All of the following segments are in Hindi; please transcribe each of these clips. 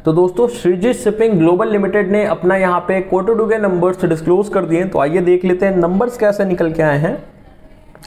तो दोस्तों श्रीजीत शिपिंग ग्लोबल लिमिटेड ने अपना यहाँ पे क्वार्टर टू के नंबर्स डिस्क्लोज कर दिए। तो आइए देख लेते हैं नंबर्स कैसे निकल के आए हैं।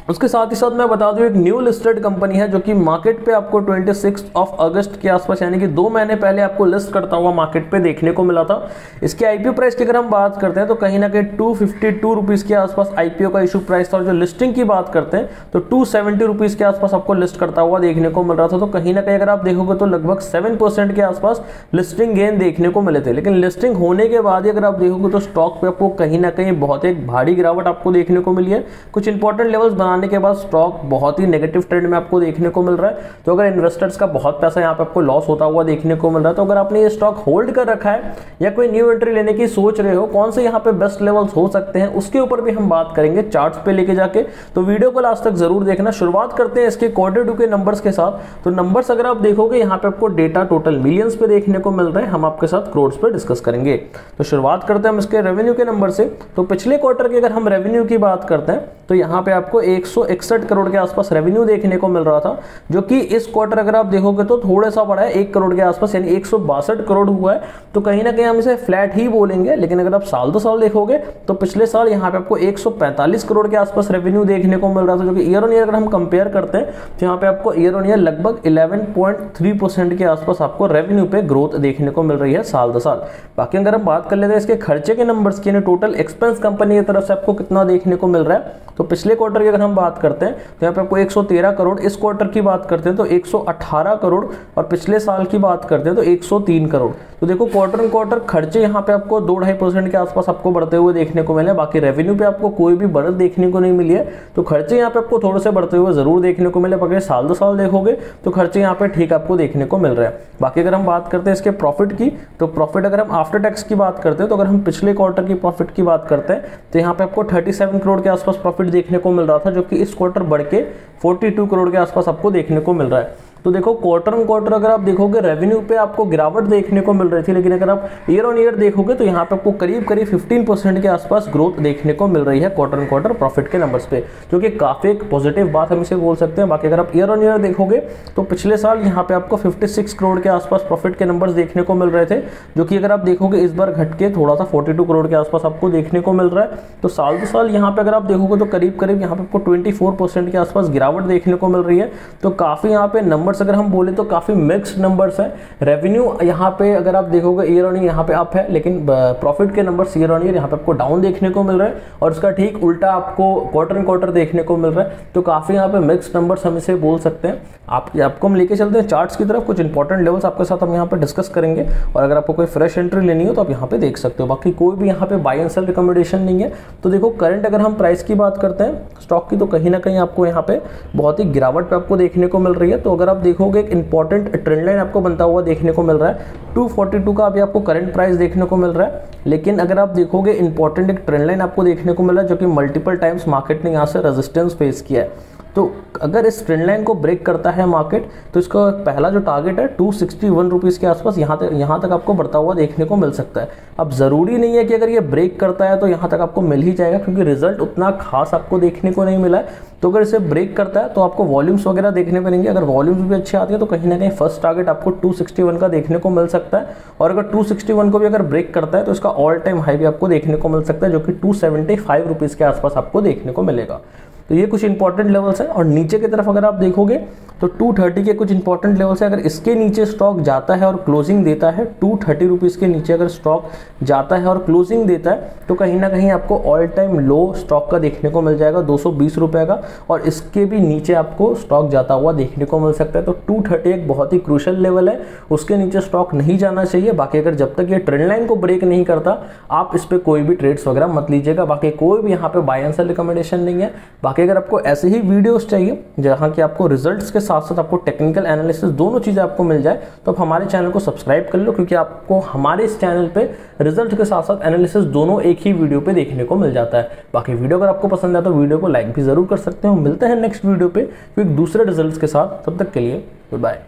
उसके साथ ही साथ मैं बता दूं, एक न्यू लिस्टेड कंपनी है जो कि मार्केट पे आपको 26 अगस्त के आसपास यानी कि 2 महीने पहले आपको लिस्ट करता हुआ मार्केट पे देखने को मिला था। इसके आईपीओ प्राइस की अगर हम बात करते हैं तो कहीं ना कहीं 252 रुपीज के आसपास आईपीओ का इशू प्राइस था। और जो लिस्टिंग की बात करते हैं तो 270 रुपीज के आसपास आपको लिस्ट करता हुआ देखने को मिल रहा था। तो कहीं ना कहीं अगर आप देखोगे तो लगभग 7% के आसपास लिस्टिंग गेन देखने को मिले थे। लेकिन लिस्टिंग होने के बाद ही अगर आप देखोगे तो स्टॉक पे आपको कहीं ना कहीं बहुत एक भारी गिरावट आपको देखने को मिली है। कुछ इंपॉर्टेंट लेवल्स बनाने के बाद स्टॉक बहुत ही नेगेटिव ट्रेंड में आपको देखने को मिल रहा है। तो अगर इन्वेस्टर्स का बहुत पैसा यहाँ पे आपको लॉस होता हुआ देखने को मिल रहा है, तो अगर आपने ये स्टॉक होल्ड कर रखा है या कोई न्यू एंट्री लेने की सोच रहे हो, कौन से यहाँ पे बेस्ट लेवल्स हो सकते हैं उसके ऊपर भी हम बात करेंगे चार्ट्स पे लेके जाके। तो वीडियो को लास्ट तक जरूर देखना। शुरुआत करते हैं इसके क्वार्टर टू के नंबर्स के साथ। तो नंबर्स अगर आप देखोगे यहाँ पे आपको डेटा टोटल मिलियंस पे देखने को मिल रहे हैं, हम आपके साथ करोड़ पे डिस्कस करेंगे। तो शुरुआत करते हैं हम इसके रेवेन्यू के नंबर से। तो पिछले क्वार्टर की अगर हम रेवेन्यू की बात करते हैं तो यहाँ पे आपको 161 करोड़ के आसपास रेवेन्यू देखने को मिल रहा था, जो कि इस क्वार्टर अगर आप देखोगे तो थोड़ा सा बढ़ा है 1 करोड़ के आसपास, यानी 162 करोड़ हुआ है। तो कहीं ना कहीं हम इसे फ्लैट ही बोलेंगे। लेकिन अगर आप साल दो साल देखोगे तो पिछले साल यहाँ पे आपको 145 करोड़ के आसपास रेवेन्यू देखने को मिल रहा था, जो कि ईयर ऑन ईयर अगर हम कंपेयर करते हैं तो यहाँ पे आपको ईयर ऑन ईयर लगभग 11.3% के आसपास आपको रेवेन्यू पे ग्रोथ देखने को मिल रही है साल दो साल। बाकी अगर हम बात कर लेते हैं इसके खर्चे के नंबर्स की, टोटल एक्सपेंस कंपनी की तरफ से आपको कितना देखने को मिल रहा है। तो पिछले क्वार्टर की अगर हम बात करते हैं तो यहाँ पे आपको 113 करोड़, इस क्वार्टर की बात करते हैं तो 118 करोड़, और पिछले साल की बात करते हैं तो 103 करोड़। तो देखो क्वार्टर ऑन क्वार्टर खर्चे यहाँ पे आपको 2-2.5% के आसपास आपको बढ़ते हुए देखने को मिले। बाकी रेवेन्यू पे आपको कोई भी बढ़त देखने को नहीं मिली है। तो खर्चे यहाँ पे आपको थोड़े से बढ़ते हुए जरूर देखने को मिले। बाकी साल दो साल देखोगे तो खर्चे यहाँ पे ठीक आपको देखने को मिल रहे हैं। बाकी अगर हम बात करते हैं इसके प्रॉफिट की, तो प्रॉफिट अगर हम आफ्टर टैक्स की बात करते हैं तो अगर हम पिछले क्वार्टर की प्रॉफिट की बात करते हैं तो यहाँ पे आपको 37 करोड़ के आसपास प्रॉफिट देखने को मिल रहा था, जो कि इस क्वार्टर बढ़ के 42 करोड़ के आसपास आपको देखने को मिल रहा है। तो देखो क्वार्टर ऑन क्वार्टर अगर आप देखोगे रेवेन्यू पे आपको गिरावट देखने को मिल रही थी, लेकिन अगर आप ईयर ऑन ईयर देखोगे तो यहाँ पे आपको करीब 15% के आसपास ग्रोथ देखने को मिल रही है क्वार्टर ऑन क्वार्टर प्रॉफिट के नंबर्स पे, जो कि काफी एक पॉजिटिव बात हम इसे बोल सकते हैं। बाकी अगर आप ईयर ऑन ईयर देखोगे तो पिछले साल यहाँ पे आपको 56 करोड़ के आसपास प्रॉफिट के नंबर्स देखने को मिल रहे थे, जो कि अगर आप देखोगे इस बार घट के थोड़ा सा 42 करोड़ के आसपास आपको देखने को मिल रहा है। तो साल दो साल यहाँ पे अगर आप देखोगे तो करीब यहाँ पे आपको 24% के आसपास गिरावट देखने को मिल रही है। तो काफी यहाँ पे नंबर्स अगर हम बोले तो काफी मिक्स्ड नंबर्स हैं। रेवेन्यू यहाँ पे अगर आप देखोगे ईयर ऑन ईयर यहाँ पे अप है, लेकिन प्रॉफिट के नंबर्स ईयर ऑन ईयर यहाँ पे आपको डाउन देखने को मिल रहा है, और उसका ठीक उल्टा आपको क्वार्टर ऑन क्वार्टर देखने को मिल रहा है। तो काफी यहाँ पे मिक्स्ड नंबर्स हम इसे बोल सकते हैं। आपको हम लेके चलते हैं चार्ट्स की तरफ। कुछ इंपॉर्टेंट लेवल्स आपके साथ हम यहाँ पे डिस्कस करेंगे, और अगर आपको कोई फ्रेश एंट्री लेनी हो तो आप यहाँ पे देख सकते हो। बाकी कोई भी यहाँ पे बाय एंड सेल रिकमेंडेशन नहीं है। तो देखो करंट अगर हम प्राइस की बात करते हैं स्टॉक की, तो कहीं ना कहीं आपको यहाँ पे बहुत ही गिरावट पे आपको देखने को मिल रही है। तो अगर आप देखोगे एक इंपॉर्टेंट ट्रेंड लाइन आपको बनता हुआ देखने को मिल रहा है। 242 का अभी आपको करंट प्राइस देखने को मिल रहा है। लेकिन अगर आप देखोगे इंपॉर्टेंट एक ट्रेंड लाइन आपको देखने को मिल रहा है, जो कि मल्टीपल टाइम्स मार्केट ने यहाँ से रेजिस्टेंस फेस किया है। तो अगर इस ट्रेंड लाइन को ब्रेक करता है मार्केट तो इसका पहला जो टारगेट है 261 रुपीज़ के आसपास यहाँ तक आपको बढ़ता हुआ देखने को मिल सकता है। अब ज़रूरी नहीं है कि अगर ये ब्रेक करता है तो यहाँ तक आपको मिल ही जाएगा, क्योंकि रिजल्ट उतना खास आपको देखने को नहीं मिला है। तो अगर इसे ब्रेक करता है तो आपको वॉल्यूम्स वगैरह देखने को मिलेंगे। अगर वॉल्यूम्स भी अच्छे आती है तो कहीं ना कहीं फर्स्ट टारगेट आपको 261 का देखने को मिल सकता है। और अगर 261 को भी अगर ब्रेक करता है तो इसका ऑल टाइम हाई भी आपको देखने को मिल सकता है, जो कि 275 रुपीज़ के आसपास आपको देखने को मिलेगा। तो ये कुछ इंपॉर्टेंट लेवल्स हैं। और नीचे की तरफ अगर आप देखोगे तो 230 के कुछ इंपॉर्टेंट लेवल्स हैं। अगर इसके नीचे स्टॉक जाता है और क्लोजिंग देता है 230 रुपीज़ के नीचे अगर स्टॉक जाता है और क्लोजिंग देता है तो कहीं ना कहीं आपको ऑल टाइम लो स्टॉक का देखने को मिल जाएगा 220 रुपये का, और इसके भी नीचे आपको स्टॉक जाता हुआ देखने को मिल सकता है। तो 230 एक बहुत ही क्रूशल लेवल है, उसके नीचे स्टॉक नहीं जाना चाहिए। बाकी अगर जब तक ये ट्रेंड लाइन को ब्रेक नहीं करता आप इस पर कोई भी ट्रेड्स वगैरह मत लीजिएगा। बाकी कोई भी यहाँ पे बाय एंड सेल रिकमेंडेशन नहीं है। बाकी अगर आपको ऐसे ही वीडियोस चाहिए जहाँ की आपको रिजल्ट्स के साथ साथ आपको टेक्निकल एनालिसिस दोनों चीज़ें आपको मिल जाए, तो आप हमारे चैनल को सब्सक्राइब कर लो, क्योंकि आपको हमारे इस चैनल पे रिजल्ट के साथ साथ एनालिसिस दोनों एक ही वीडियो पे देखने को मिल जाता है। बाकी वीडियो अगर आपको पसंद आए तो वीडियो को लाइक भी जरूर कर सकते हो। मिलते हैं नेक्स्ट वीडियो पे एक दूसरे रिजल्ट्स के साथ, तब तक के लिए गुड बाय।